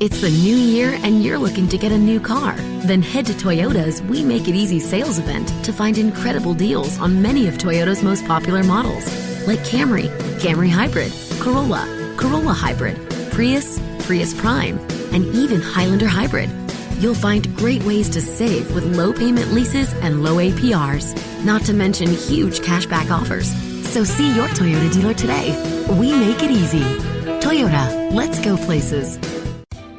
It's the new year and you're looking to get a new car. Then head to Toyota's We Make It Easy sales event to find incredible deals on many of Toyota's most popular models, like Camry, Camry Hybrid, Corolla, Corolla Hybrid, Prius, Prius Prime, and even Highlander Hybrid. You'll find great ways to save with low payment leases and low APRs, not to mention huge cashback offers. So see your Toyota dealer today. We make it easy. Toyota, let's go places.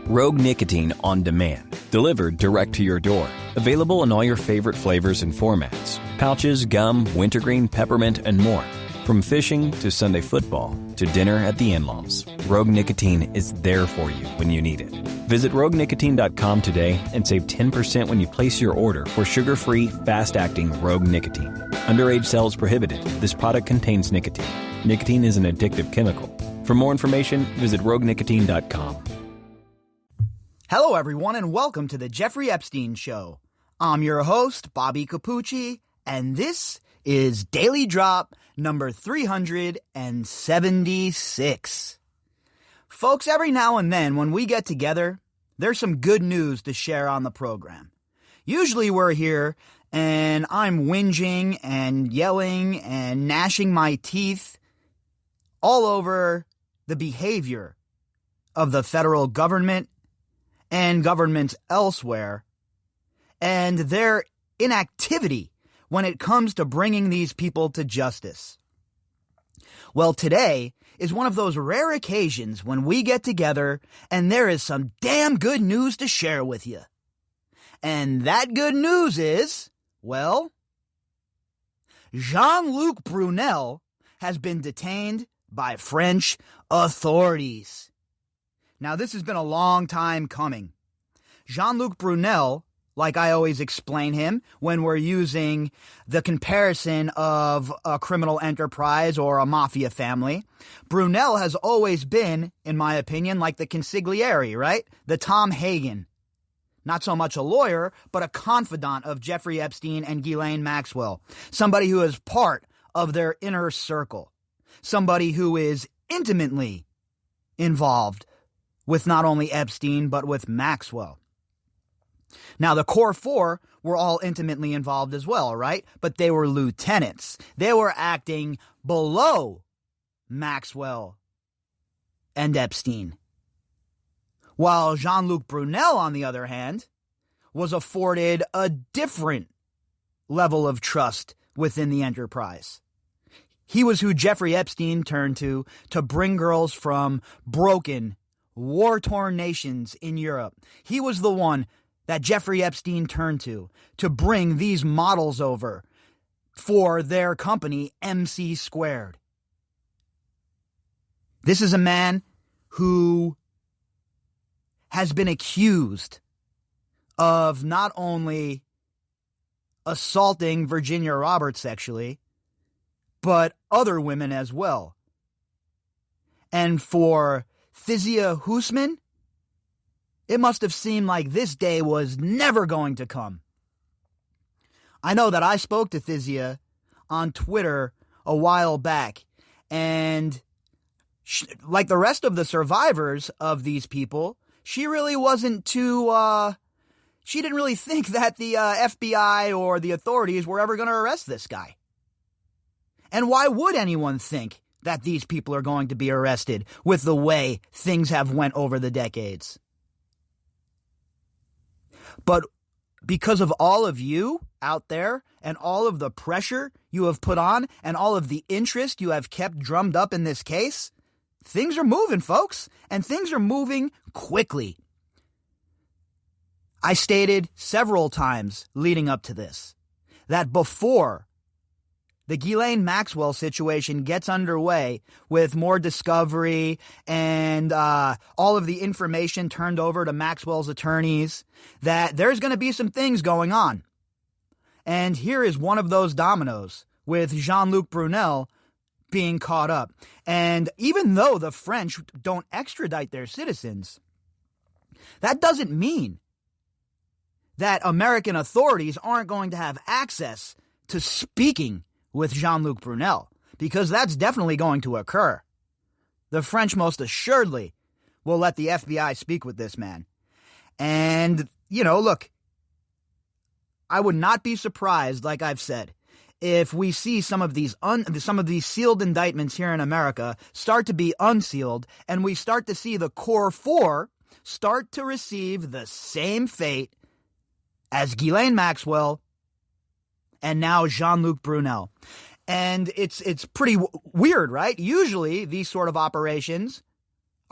Rogue Nicotine on demand. Delivered direct to your door. Available in all your favorite flavors and formats. Pouches, gum, wintergreen, peppermint, and more. From fishing to Sunday football to dinner at the in-laws, Rogue Nicotine is there for you when you need it. Visit RogueNicotine.com today and save 10% when you place your order for sugar-free, fast-acting Rogue Nicotine. Underage sales prohibited. This product contains nicotine. Nicotine is an addictive chemical. For more information, visit RogueNicotine.com. Hello, everyone, and welcome to the Jeffrey Epstein Show. I'm your host, Bobbycapucci, and this is Daily Drop number 376. Folks, every now and then when we get together, there's some good news to share on the program. Usually we're here and I'm whinging and yelling and gnashing my teeth all over the behavior of the federal government and governments elsewhere, and their inactivity when it comes to bringing these people to justice. Well, today is one of those rare occasions when we get together and there is some damn good news to share with you. And that good news is, well, Jean-Luc Brunel has been detained by French authorities. Now, this has been a long time coming. Jean-Luc Brunel, like I always explain him when we're using the comparison of a criminal enterprise or a mafia family, Brunel has always been, in my opinion, like the consigliere, right? The Tom Hagen. Not so much a lawyer, but a confidant of Jeffrey Epstein and Ghislaine Maxwell. Somebody who is part of their inner circle. Somebody who is intimately involved with not only Epstein, but with Maxwell. Now, the Core Four were all intimately involved as well, right? But they were lieutenants. They were acting below Maxwell and Epstein. While Jean-Luc Brunel, on the other hand, was afforded a different level of trust within the enterprise. He was who Jeffrey Epstein turned to bring girls from broken, war-torn nations in Europe. He was the one that Jeffrey Epstein turned to bring these models over for their company, MC Squared. This is a man who has been accused of not only assaulting Virginia Roberts sexually, but other women as well. And for Thizia Husman, it must have seemed like this day was never going to come. I know that I spoke to Thizia on Twitter a while back, and like the rest of the survivors of these people, she really wasn't too, she didn't really think that the FBI or the authorities were ever going to arrest this guy. And why would anyone think that these people are going to be arrested with the way things have went over the decades? But because of all of you out there and all of the pressure you have put on and all of the interest you have kept drummed up in this case, things are moving, folks, and things are moving quickly. I stated several times leading up to this that before the Ghislaine Maxwell situation gets underway with more discovery and all of the information turned over to Maxwell's attorneys, that there's going to be some things going on. And here is one of those dominoes with Jean-Luc Brunel being caught up. And even though the French don't extradite their citizens, that doesn't mean that American authorities aren't going to have access to speaking with Jean-Luc Brunel, because that's definitely going to occur. The French most assuredly will let the FBI speak with this man. And, look, I would not be surprised, like I've said, if we see some of these sealed indictments here in America start to be unsealed, and we start to see the core four start to receive the same fate as Ghislaine Maxwell and now Jean-Luc Brunel. And it's pretty weird, right? Usually these sort of operations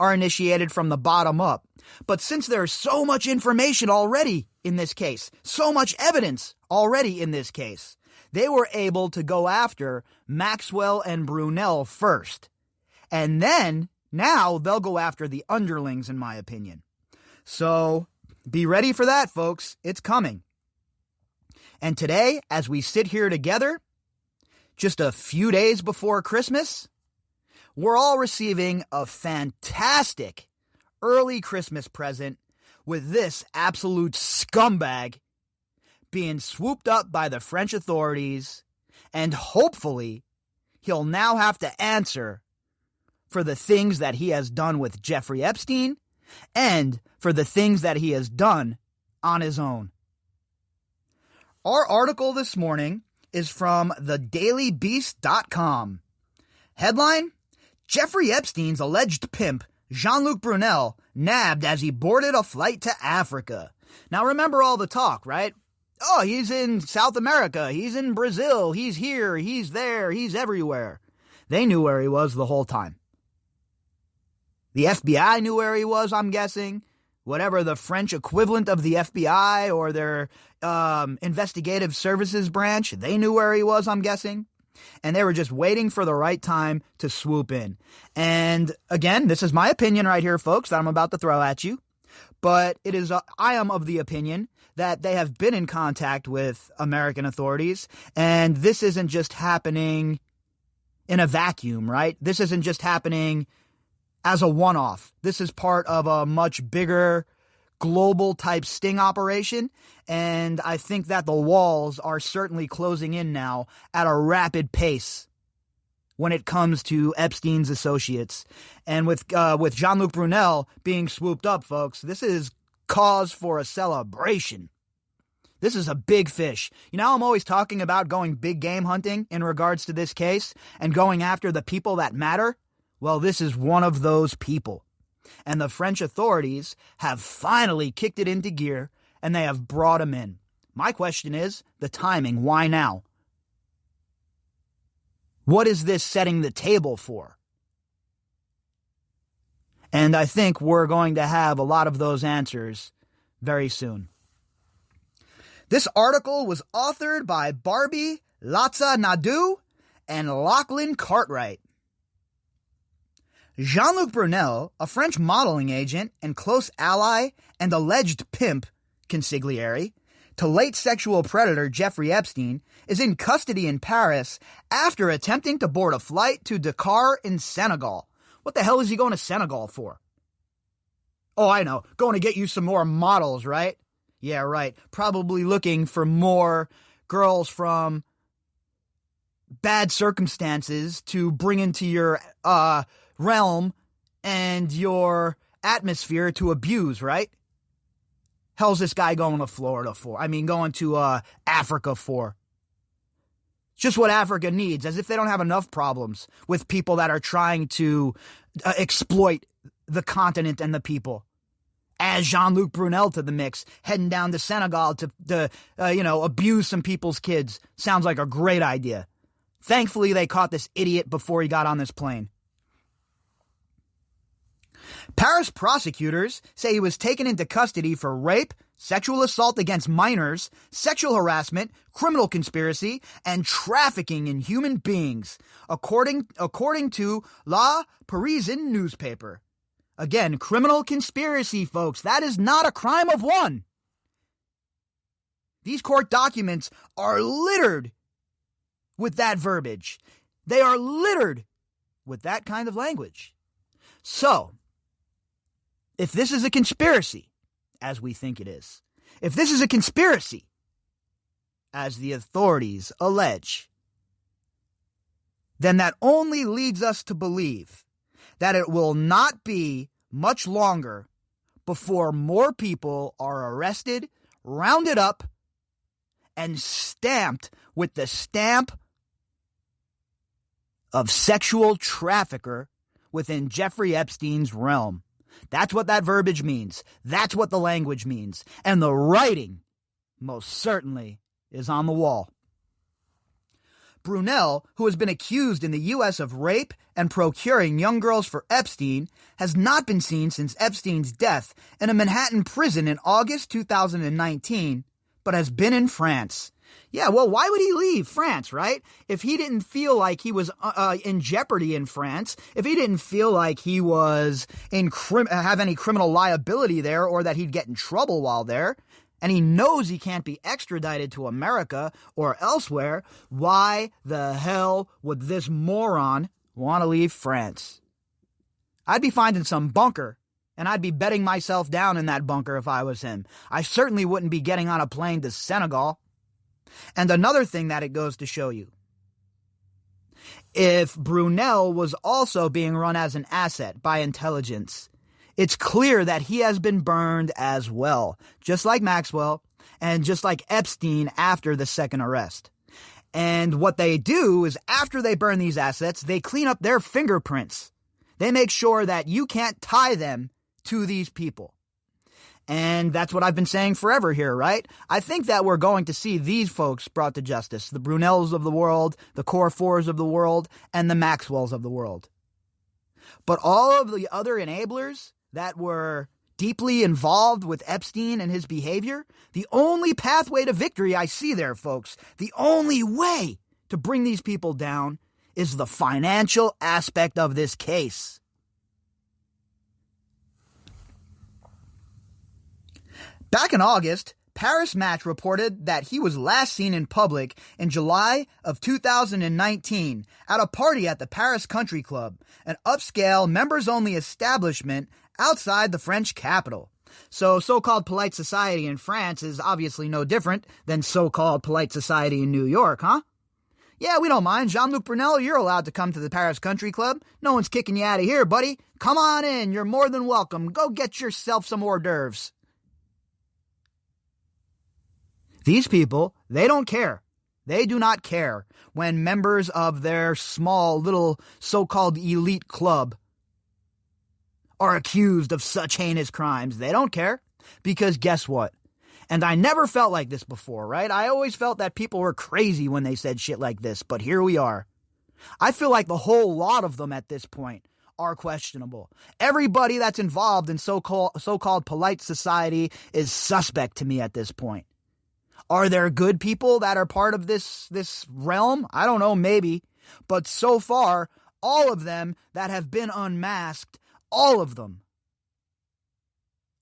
are initiated from the bottom up. But since there's so much information already in this case, so much evidence already in this case, they were able to go after Maxwell and Brunel first. And then, now, they'll go after the underlings, in my opinion. So, be ready for that, folks. It's coming. And today, as we sit here together, just a few days before Christmas, we're all receiving a fantastic early Christmas present with this absolute scumbag being swooped up by the French authorities, and hopefully he'll now have to answer for the things that he has done with Jeffrey Epstein and for the things that he has done on his own. Our article this morning is from thedailybeast.com. Headline: Jeffrey Epstein's alleged pimp, Jean-Luc Brunel, nabbed as he boarded a flight to Africa. Now remember all the talk, right? Oh, he's in South America, he's in Brazil, he's here, he's there, he's everywhere. They knew where he was the whole time. The FBI knew where he was, I'm guessing. Whatever the French equivalent of the FBI or their investigative services branch, they knew where he was, I'm guessing. And they were just waiting for the right time to swoop in. And again, this is my opinion right here, folks, that I'm about to throw at you. But I am of the opinion that they have been in contact with American authorities, and this isn't just happening in a vacuum, right? This isn't just happening as a one-off. This is part of a much bigger global type sting operation, and I think that the walls are certainly closing in now at a rapid pace when it comes to Epstein's associates. And with Jean-Luc Brunel being swooped up, folks, this is cause for a celebration. This is a big fish. I'm always talking about going big game hunting in regards to this case and going after the people that matter. Well, this is one of those people. And the French authorities have finally kicked it into gear, and they have brought him in. My question is, the timing, why now? What is this setting the table for? And I think we're going to have a lot of those answers very soon. This article was authored by Barbie Latza-Nadeau and Lachlan Cartwright. Jean-Luc Brunel, a French modeling agent and close ally and alleged pimp, consigliere, to late sexual predator Jeffrey Epstein, is in custody in Paris after attempting to board a flight to Dakar in Senegal. What the hell is he going to Senegal for? Oh, I know. Going to get you some more models, right? Yeah, right. Probably looking for more girls from bad circumstances to bring into your realm and your atmosphere to abuse, right? Hell's this guy going to Florida for? Going to Africa for? Just what Africa needs, as if they don't have enough problems with people that are trying to exploit the continent and the people. Add Jean-Luc Brunel to the mix, heading down to Senegal to abuse some people's kids. Sounds like a great idea. Thankfully, they caught this idiot before he got on this plane. Paris prosecutors say he was taken into custody for rape, sexual assault against minors, sexual harassment, criminal conspiracy, and trafficking in human beings, according to La Parisienne newspaper. Again, criminal conspiracy, folks. That is not a crime of one. These court documents are littered with that verbiage. They are littered with that kind of language. So, if this is a conspiracy, as we think it is, if this is a conspiracy, as the authorities allege, then that only leads us to believe that it will not be much longer before more people are arrested, rounded up, and stamped with the stamp of sexual trafficker within Jeffrey Epstein's realm. That's what that verbiage means. That's what the language means. And the writing, most certainly, is on the wall. Brunel, who has been accused in the U.S. of rape and procuring young girls for Epstein, has not been seen since Epstein's death in a Manhattan prison in August 2019, but has been in France. Yeah, well, why would he leave France, right? If he didn't feel like he was in jeopardy in France, if he didn't feel like he was have any criminal liability there or that he'd get in trouble while there, and he knows he can't be extradited to America or elsewhere, why the hell would this moron want to leave France? I'd be finding some bunker, and I'd be betting myself down in that bunker if I was him. I certainly wouldn't be getting on a plane to Senegal. And another thing that it goes to show you, if Brunel was also being run as an asset by intelligence, it's clear that he has been burned as well, just like Maxwell and just like Epstein after the second arrest. And what they do is after they burn these assets, they clean up their fingerprints. They make sure that you can't tie them to these people. And that's what I've been saying forever here, right? I think that we're going to see these folks brought to justice, the Brunels of the world, the Core Fours of the world, and the Maxwells of the world. But all of the other enablers that were deeply involved with Epstein and his behavior, the only pathway to victory I see there, folks, the only way to bring these people down is the financial aspect of this case. Back in August, Paris Match reported that he was last seen in public in July of 2019 at a party at the Paris Country Club, an upscale, members-only establishment outside the French capital. So-called polite society in France is obviously no different than so-called polite society in New York, huh? Yeah, we don't mind. Jean-Luc Brunel, you're allowed to come to the Paris Country Club. No one's kicking you out of here, buddy. Come on in. You're more than welcome. Go get yourself some hors d'oeuvres. These people, they don't care. They do not care when members of their small little so-called elite club are accused of such heinous crimes. They don't care because guess what? And I never felt like this before, right? I always felt that people were crazy when they said shit like this, but here we are. I feel like the whole lot of them at this point are questionable. Everybody that's involved in so-called polite society is suspect to me at this point. Are there good people that are part of this realm? I don't know, maybe. But so far, all of them that have been unmasked, all of them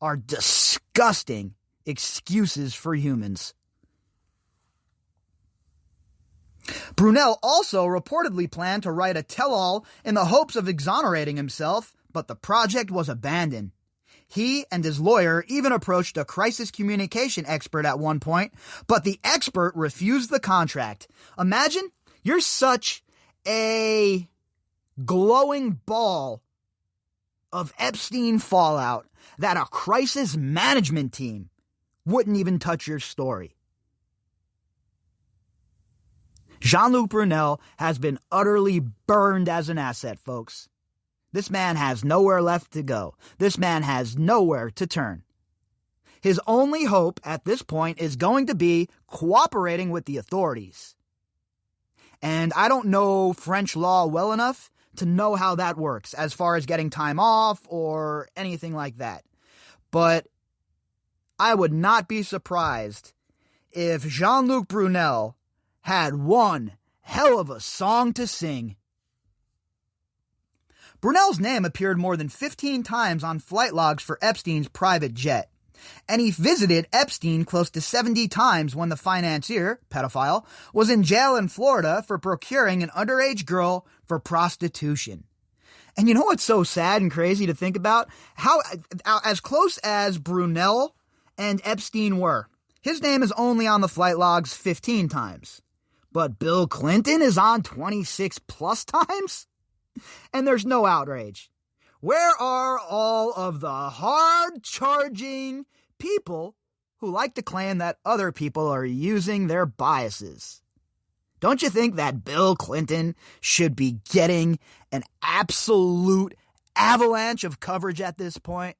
are disgusting excuses for humans. Brunel also reportedly planned to write a tell-all in the hopes of exonerating himself, but the project was abandoned. He and his lawyer even approached a crisis communication expert at one point, but the expert refused the contract. Imagine you're such a glowing ball of Epstein fallout that a crisis management team wouldn't even touch your story. Jean-Luc Brunel has been utterly burned as an asset, folks. This man has nowhere left to go. This man has nowhere to turn. His only hope at this point is going to be cooperating with the authorities. And I don't know French law well enough to know how that works as far as getting time off or anything like that. But I would not be surprised if Jean-Luc Brunel had one hell of a song to sing. Brunel's name appeared more than 15 times on flight logs for Epstein's private jet, and he visited Epstein close to 70 times when the financier, pedophile, was in jail in Florida for procuring an underage girl for prostitution. And you know what's so sad and crazy to think about? How, as close as Brunel and Epstein were, his name is only on the flight logs 15 times. But Bill Clinton is on 26 plus times? And there's no outrage. Where are all of the hard-charging people who like to claim that other people are using their biases? Don't you think that Bill Clinton should be getting an absolute avalanche of coverage at this point?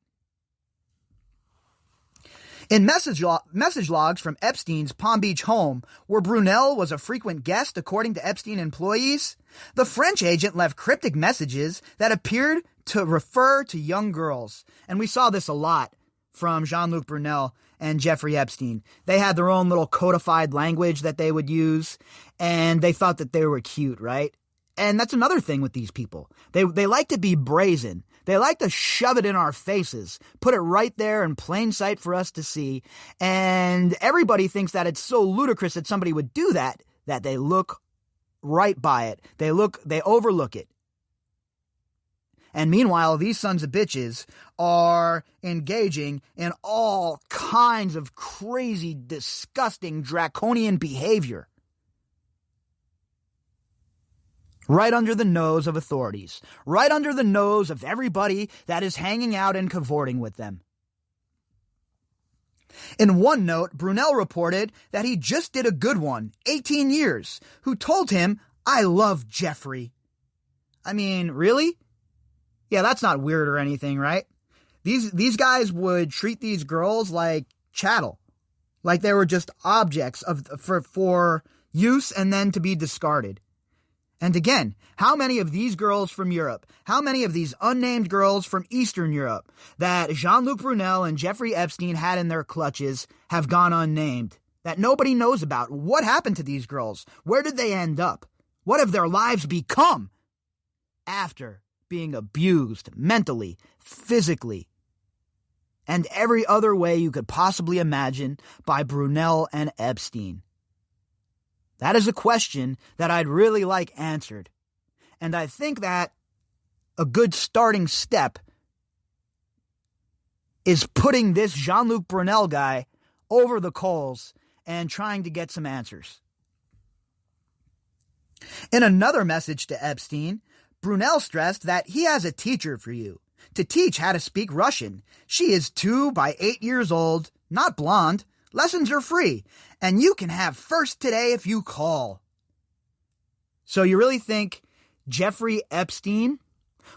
In message logs from Epstein's Palm Beach home, where Brunel was a frequent guest according to Epstein employees, the French agent left cryptic messages that appeared to refer to young girls. And we saw this a lot from Jean-Luc Brunel and Jeffrey Epstein. They had their own little codified language that they would use, and they thought that they were cute, right? And that's another thing with these people. They like to be brazen. They like to shove it in our faces, put it right there in plain sight for us to see. And everybody thinks that it's so ludicrous that somebody would do that they look right by it. They overlook it. And meanwhile, these sons of bitches are engaging in all kinds of crazy, disgusting, draconian behavior. Right under the nose of authorities. Right under the nose of everybody that is hanging out and cavorting with them. In one note, Brunel reported that he just did a good one, 18 years, who told him, "I love Jeffrey." I mean, really? Yeah, that's not weird or anything, right? These guys would treat these girls like chattel. Like they were just objects for use and then to be discarded. And again, how many of these girls from Europe, how many of these unnamed girls from Eastern Europe that Jean-Luc Brunel and Jeffrey Epstein had in their clutches have gone unnamed, that nobody knows about? What happened to these girls? Where did they end up? What have their lives become after being abused mentally, physically, and every other way you could possibly imagine by Brunel and Epstein? That is a question that I'd really like answered. And I think that a good starting step is putting this Jean-Luc Brunel guy over the coals and trying to get some answers. In another message to Epstein, Brunel stressed that he has a teacher for you to teach how to speak Russian. She is 2 by 8 years old, not blonde. Lessons are free, and you can have first today if you call. So you really think Jeffrey Epstein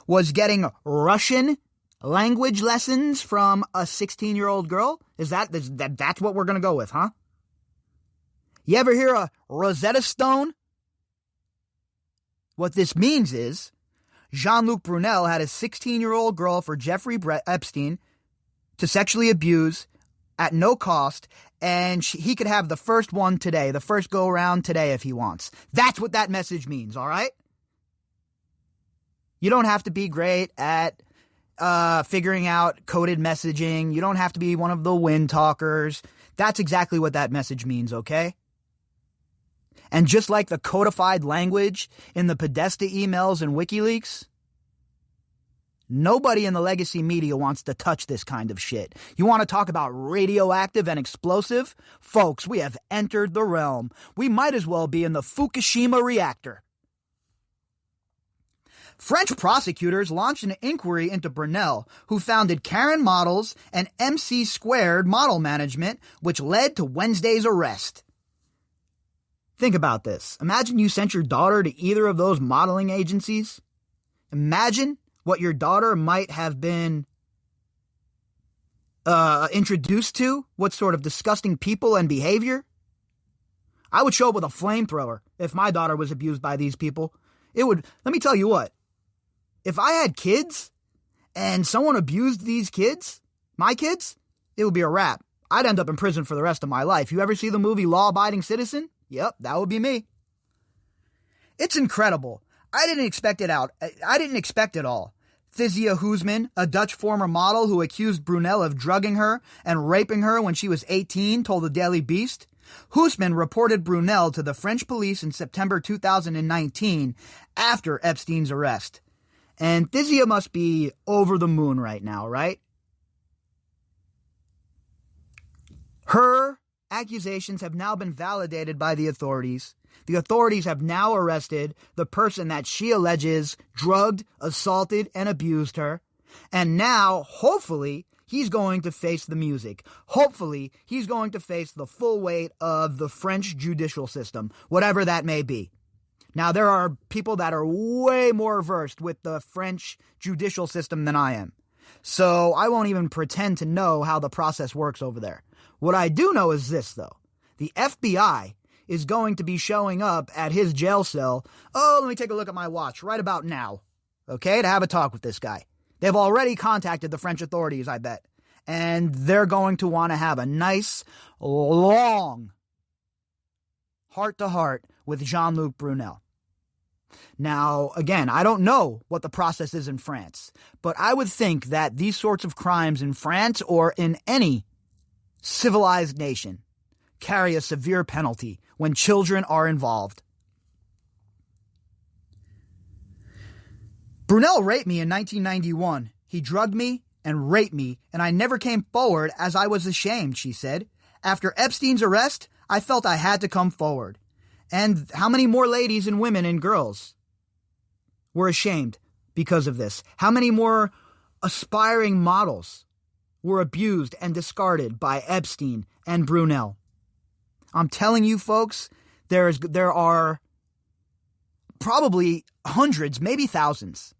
was getting Russian language lessons from a 16-year-old girl? That's what we're going to go with, huh? You ever hear a Rosetta Stone? What this means is Jean-Luc Brunel had a 16-year-old girl for Jeffrey Epstein to sexually abuse at no cost, and he could have the first one today, the first go-around today if he wants. That's what that message means, all right? You don't have to be great at figuring out coded messaging. You don't have to be one of the wind talkers. That's exactly what that message means, okay? And just like the codified language in the Podesta emails and WikiLeaks, nobody in the legacy media wants to touch this kind of shit. You want to talk about radioactive and explosive? Folks, we have entered the realm. We might as well be in the Fukushima reactor. French prosecutors launched an inquiry into Brunel, who founded Karen Models and MC Squared Model Management, which led to Wednesday's arrest. Think about this. Imagine you sent your daughter to either of those modeling agencies. Imagine what your daughter might have been introduced to, what sort of disgusting people and behavior. I would show up with a flamethrower if my daughter was abused by these people. Let me tell you what, if I had kids and someone abused these kids, my kids, it would be a wrap. I'd end up in prison for the rest of my life. You ever see the movie Law Abiding Citizen? Yep, that would be me. It's incredible. I didn't expect it all. Thizia Hoosman, a Dutch former model who accused Brunel of drugging her and raping her when she was 18, told the Daily Beast. Hoosman reported Brunel to the French police in September 2019 after Epstein's arrest. And Thizia must be over the moon right now, right? Her accusations have now been validated by the authorities. The authorities have now arrested the person that she alleges drugged, assaulted, and abused her. And now, hopefully, he's going to face the music. Hopefully, he's going to face the full weight of the French judicial system, whatever that may be. Now, there are people that are way more versed with the French judicial system than I am. So I won't even pretend to know how the process works over there. What I do know is this, though. The FBI is going to be showing up at his jail cell. Oh, let me take a look at my watch right about now. Okay, to have a talk with this guy. They've already contacted the French authorities, I bet. And they're going to want to have a nice, long heart-to-heart with Jean-Luc Brunel. Now, again, I don't know what the process is in France, but I would think that these sorts of crimes in France or in any civilized nation carry a severe penalty when children are involved. Brunel raped me in 1991. He drugged me and raped me, and I never came forward as I was ashamed, she said. After Epstein's arrest, I felt I had to come forward. And how many more ladies and women and girls were ashamed because of this? How many more aspiring models were abused and discarded by Epstein and Brunel? I'm telling you, folks, there are probably hundreds, maybe thousands.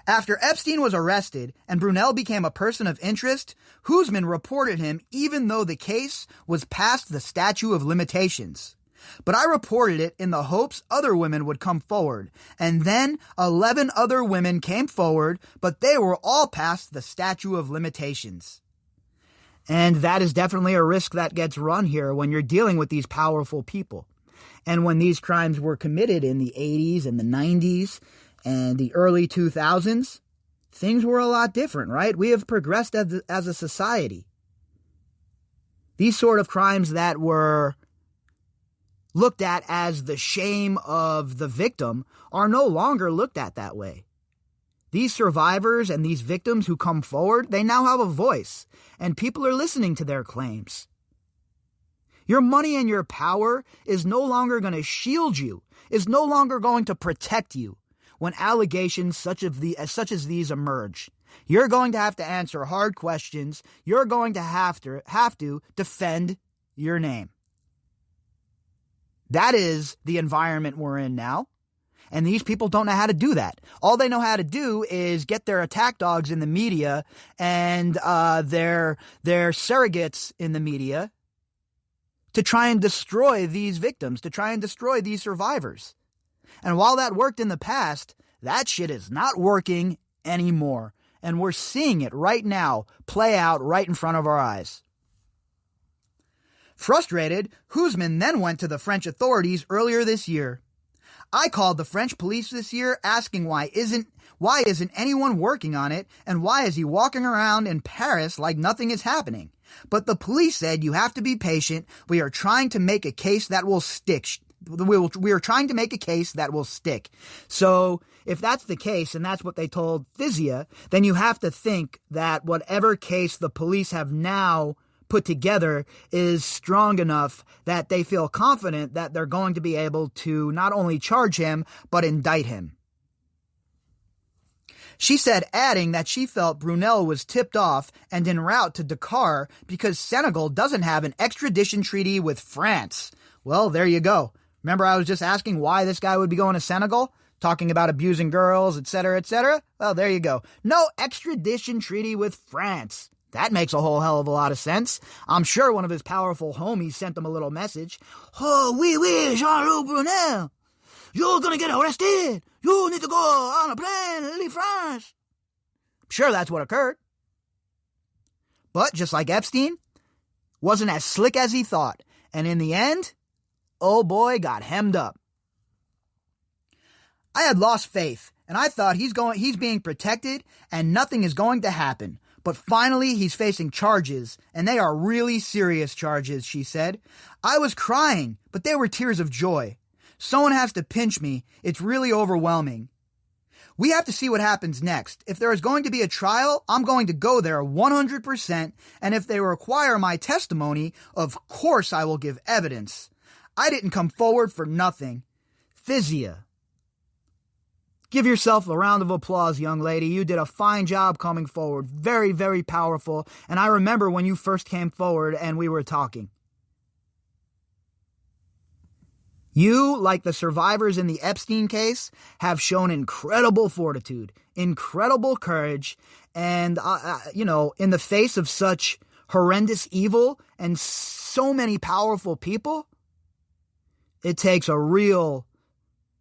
After Epstein was arrested and Brunel became a person of interest, Husman reported him even though the case was past the statute of limitations. But I reported it in the hopes other women would come forward. And then 11 other women came forward, but they were all past the statute of limitations. And that is definitely a risk that gets run here when you're dealing with these powerful people. And when these crimes were committed in the 80s and the 90s and the early 2000s, things were a lot different, right? We have progressed as a society. These sort of crimes that were looked at as the shame of the victim are no longer looked at that way. These survivors and these victims who come forward, they now have a voice, and people are listening to their claims. Your money and your power is no longer going to shield you, is no longer going to protect you when allegations such as these emerge. You're going to have to answer hard questions. You're going to have to defend your name. That is the environment we're in now. And these people don't know how to do that. All they know how to do is get their attack dogs in the media and their surrogates in the media to try and destroy these victims, to try and destroy these survivors. And while that worked in the past, that shit is not working anymore. And we're seeing it right now play out right in front of our eyes. Frustrated, Husman then went to the French authorities earlier this year. I called the French police this year asking why isn't anyone working on it, and why is he walking around in Paris like nothing is happening? But the police said you have to be patient. We are trying to make a case that will stick. We are trying to make a case that will stick. So if that's the case, and that's what they told Physia, then you have to think that whatever case the police have now put together is strong enough that they feel confident that they're going to be able to not only charge him, but indict him. She said, adding that she felt Brunel was tipped off and en route to Dakar because Senegal doesn't have an extradition treaty with France. Well, there you go. Remember I was just asking why this guy would be going to Senegal? Talking about abusing girls, etc., etc.? Well, there you go. No extradition treaty with France. That makes a whole hell of a lot of sense. I'm sure one of his powerful homies sent him a little message. Oh, oui, Jean-Luc Brunel. You're gonna get arrested. You need to go on a plane and leave France. I'm sure that's what occurred. But just like Epstein, wasn't as slick as he thought. And in the end, old boy got hemmed up. I had lost faith, and I thought he's being protected and nothing is going to happen. But finally, he's facing charges, and they are really serious charges, she said. I was crying, but they were tears of joy. Someone has to pinch me. It's really overwhelming. We have to see what happens next. If there is going to be a trial, I'm going to go there 100%, and if they require my testimony, of course I will give evidence. I didn't come forward for nothing. Physia. Give yourself a round of applause, young lady. You did a fine job coming forward. Very, very powerful. And I remember when you first came forward and we were talking. You, like the survivors in the Epstein case, have shown incredible fortitude, incredible courage, and, in the face of such horrendous evil and so many powerful people, it takes a real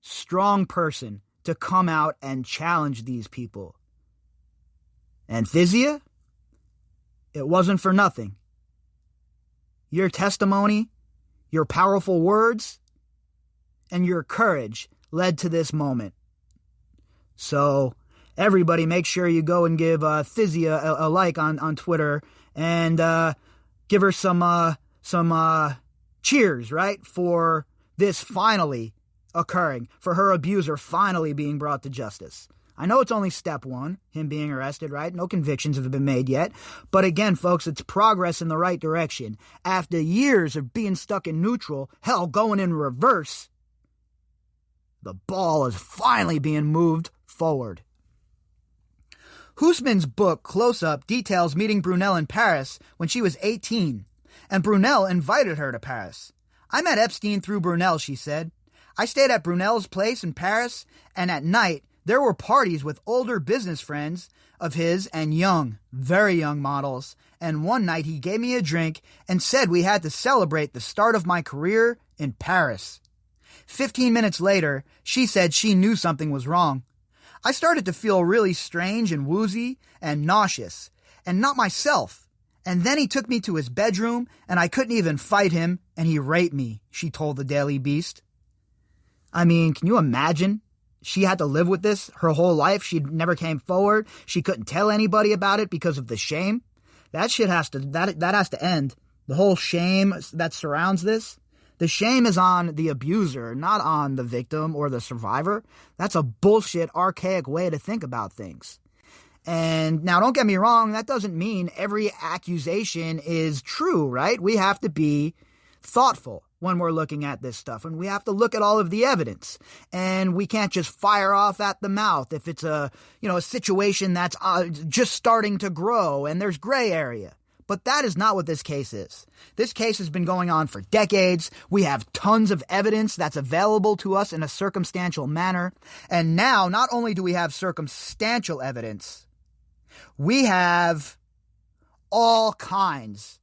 strong person to come out and challenge these people. And Thizia, it wasn't for nothing. Your testimony, your powerful words, and your courage led to this moment. So, everybody make sure you go and give Thizia a like on Twitter and give her some cheers, right, for this finally occurring, for her abuser finally being brought to justice. I know it's only step one, him being arrested, right? No convictions have been made yet. But again, folks, it's progress in the right direction. After years of being stuck in neutral, hell, going in reverse, the ball is finally being moved forward. Husman's book, Close Up, details meeting Brunel in Paris when she was 18, and Brunel invited her to Paris. I met Epstein through Brunel, she said. I stayed at Brunel's place in Paris, and at night, there were parties with older business friends of his and young, very young models, and one night he gave me a drink and said we had to celebrate the start of my career in Paris. 15 minutes later, she said she knew something was wrong. I started to feel really strange and woozy and nauseous, and not myself. And then he took me to his bedroom, and I couldn't even fight him, and he raped me, she told the Daily Beast. I mean, can you imagine? She had to live with this her whole life. She never came forward. She couldn't tell anybody about it because of the shame. That shit has to end. The whole shame that surrounds this. The shame is on the abuser, not on the victim or the survivor. That's a bullshit, archaic way to think about things. And now, don't get me wrong, that doesn't mean every accusation is true, right? We have to be thoughtful when we're looking at this stuff, and we have to look at all of the evidence, and we can't just fire off at the mouth if it's a situation that's just starting to grow and there's gray area. But that is not what this case is. This case has been going on for decades. We have tons of evidence that's available to us in a circumstantial manner. And now, not only do we have circumstantial evidence, we have all kinds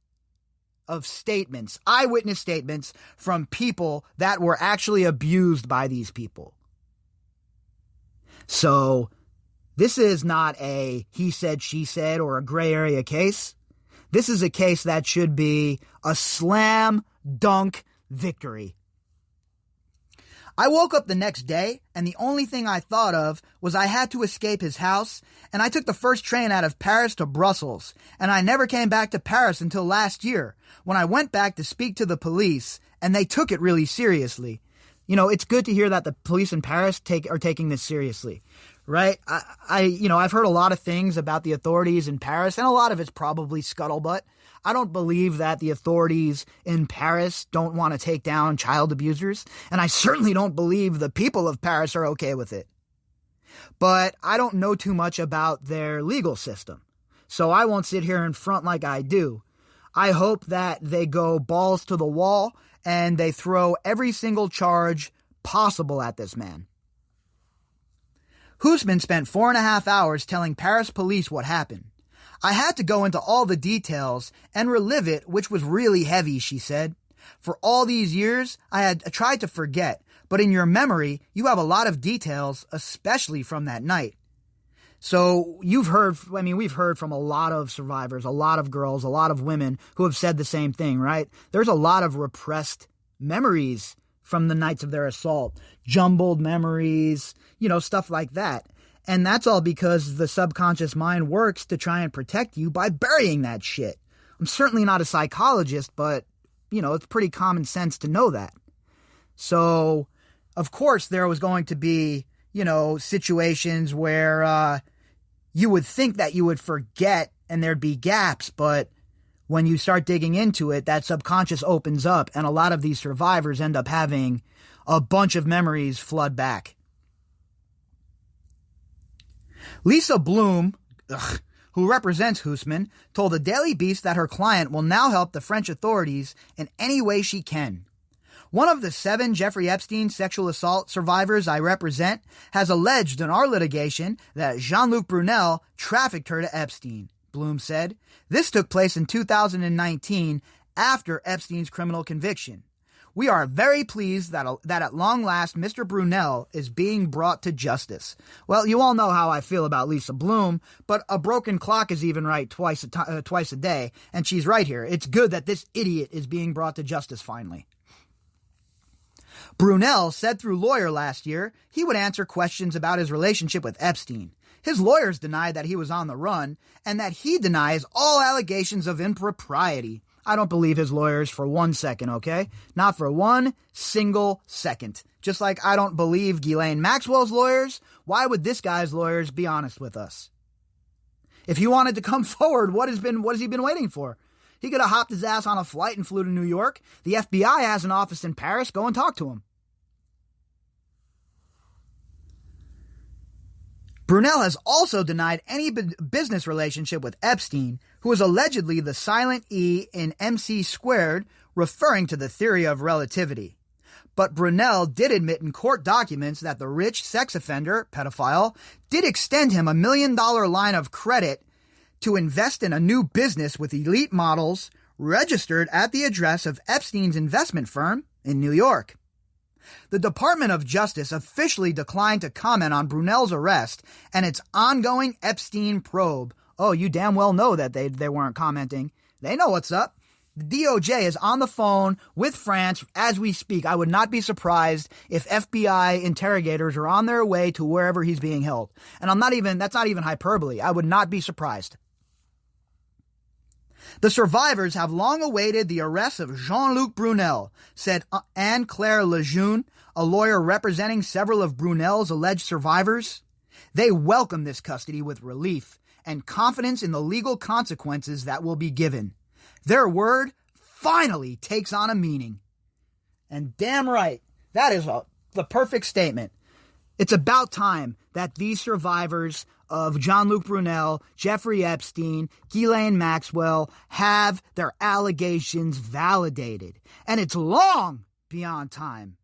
of statements, eyewitness statements from people that were actually abused by these people. So, this is not a he said, she said, or a gray area case. This is a case that should be a slam dunk victory. I woke up the next day, and the only thing I thought of was I had to escape his house, and I took the first train out of Paris to Brussels, and I never came back to Paris until last year, when I went back to speak to the police, and they took it really seriously. It's good to hear that the police in Paris are taking this seriously. Right? I've heard a lot of things about the authorities in Paris, and a lot of it's probably scuttlebutt. I don't believe that the authorities in Paris don't want to take down child abusers, and I certainly don't believe the people of Paris are okay with it. But I don't know too much about their legal system, so I won't sit here and front like I do. I hope that they go balls to the wall and they throw every single charge possible at this man. Husman spent 4.5 hours telling Paris police what happened. I had to go into all the details and relive it, which was really heavy, she said. For all these years, I had tried to forget, but in your memory, you have a lot of details, especially from that night. So we've heard from a lot of survivors, a lot of girls, a lot of women who have said the same thing, right? There's a lot of repressed memories from the nights of their assault, jumbled memories, stuff like that. And that's all because the subconscious mind works to try and protect you by burying that shit. I'm certainly not a psychologist, but, it's pretty common sense to know that. So, of course, there was going to be, situations where you would think that you would forget and there'd be gaps, but when you start digging into it, that subconscious opens up, and a lot of these survivors end up having a bunch of memories flood back. Lisa Bloom, who represents Husman, told the Daily Beast that her client will now help the French authorities in any way she can. One of the 7 Jeffrey Epstein sexual assault survivors I represent has alleged in our litigation that Jean-Luc Brunel trafficked her to Epstein, Bloom said. This took place in 2019 after Epstein's criminal conviction. We are very pleased that at long last Mr. Brunel is being brought to justice. Well, you all know how I feel about Lisa Bloom, but a broken clock is even right twice a day, and she's right here. It's good that this idiot is being brought to justice finally. Brunel said through lawyer last year he would answer questions about his relationship with Epstein. His lawyers denied that he was on the run, and that he denies all allegations of impropriety. I don't believe his lawyers for 1 second, okay? Not for 1 single second. Just like I don't believe Ghislaine Maxwell's lawyers, why would this guy's lawyers be honest with us? If he wanted to come forward, what has he been waiting for? He could have hopped his ass on a flight and flew to New York. The FBI has an office in Paris. Go and talk to him. Brunel has also denied any business relationship with Epstein, who is allegedly the silent E in MC squared, referring to the theory of relativity. But Brunel did admit in court documents that the rich sex offender, pedophile, did extend him $1 million line of credit to invest in a new business with elite models registered at the address of Epstein's investment firm in New York. The Department of Justice officially declined to comment on Brunel's arrest and its ongoing Epstein probe. Oh, you damn well know that they weren't commenting. They know what's up. The DOJ is on the phone with France as we speak. I would not be surprised if FBI interrogators are on their way to wherever he's being held. And that's not even hyperbole. I would not be surprised. The survivors have long awaited the arrest of Jean-Luc Brunel, said Anne-Claire Lejeune, a lawyer representing several of Brunel's alleged survivors. They welcome this custody with relief and confidence in the legal consequences that will be given. Their word finally takes on a meaning. And damn right, that is the perfect statement. It's about time that these survivors of Jean-Luc Brunel, Jeffrey Epstein, Ghislaine Maxwell have their allegations validated. And it's long beyond time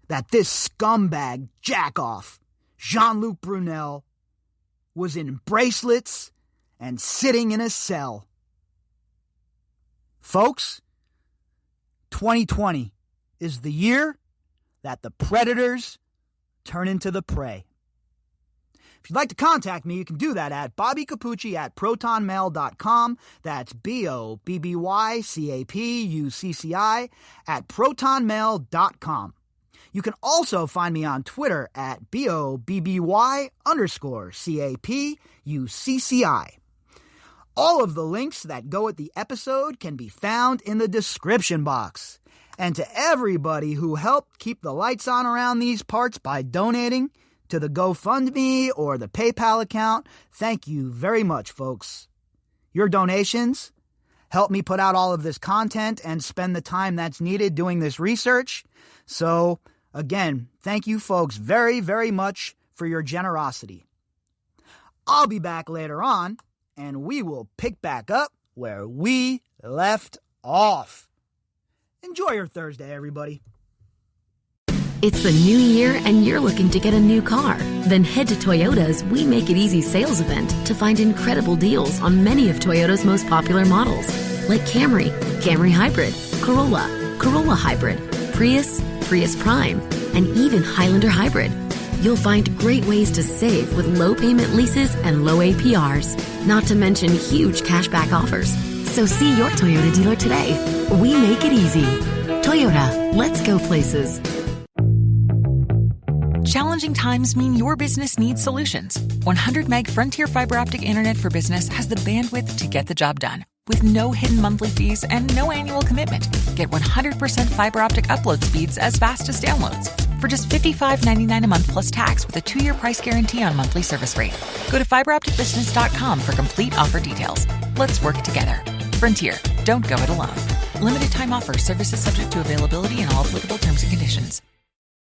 that this scumbag jackoff, Jean-Luc Brunel, was in bracelets and sitting in a cell. Folks, 2020 is the year that the predators turn into the prey. If you'd like to contact me, you can do that at bobbycapucci@protonmail.com. That's BOBBYCAPUCCI at protonmail.com. You can also find me on Twitter at BOBBY_CAPUCCI. All of the links that go with the episode can be found in the description box. And to everybody who helped keep the lights on around these parts by donating to the GoFundMe or the PayPal account, thank you very much, folks. Your donations help me put out all of this content and spend the time that's needed doing this research. So, again, thank you folks very, very much for your generosity. I'll be back later on, and we will pick back up where we left off. Enjoy your Thursday, everybody. It's the new year and you're looking to get a new car. Then head to Toyota's We Make It Easy sales event to find incredible deals on many of Toyota's most popular models, like Camry, Camry Hybrid, Corolla, Corolla Hybrid, Prius, Prius Prime, and even Highlander Hybrid. You'll find great ways to save with low payment leases and low APRs, not to mention huge cashback offers. So see your Toyota dealer today. We make it easy. Toyota, let's go places. Challenging times mean your business needs solutions. 100 meg Frontier Fiber Optic Internet for Business has the bandwidth to get the job done. With no hidden monthly fees and no annual commitment. Get 100% fiber optic upload speeds as fast as downloads. For just $55.99 a month plus tax with a 2-year price guarantee on monthly service rate. Go to fiberopticbusiness.com for complete offer details. Let's work together. Frontier. Don't go it alone. Limited time offer. Services subject to availability and all applicable terms and conditions.